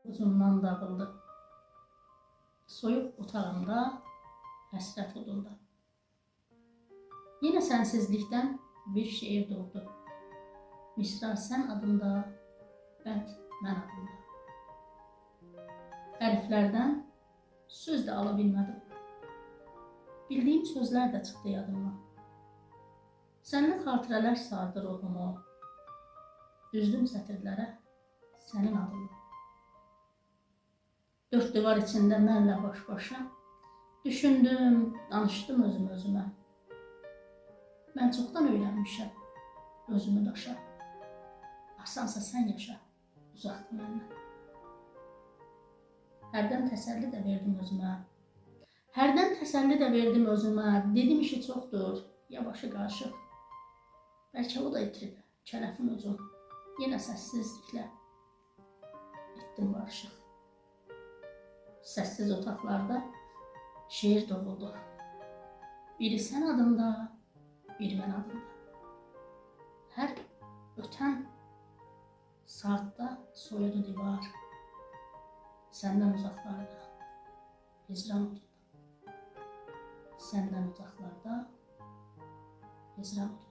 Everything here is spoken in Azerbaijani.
Uzundan dağıldı. Soyuq otağında, həsrət odunda. Yine sənsizlikdən bir şeir doğdu. Misra sən adında, bənd mən adında. Hərflərdən söz də ala bilmədim. Bildiyim sözlər də çıxdı yadımdan. Sənin xatirələr sardı ruhumu. Düzdüm sətirlərə sənin adını. Dörd divar içində mənlə baş-başa düşündüm, danışdım özümə. Mən çoxdan öyrənmişəm özümü daşa. Asansa sən yaşa, uzaqda məndən. Hərdən təsəlli də verdim özümə. Dedim işi çoxdur, ya başı qarışıq. Bəlkə o da itirib, kələfin uzun. Yenə səssizliklə etdim barışıq. Səssiz otaqlarda şeir doğuldu. Biri sən adında, biri mən adında. Hər ötən saatda soyudu divar. Səndən uzaqlarda hicran odunda. Səndən uzaqlarda hicran odunda.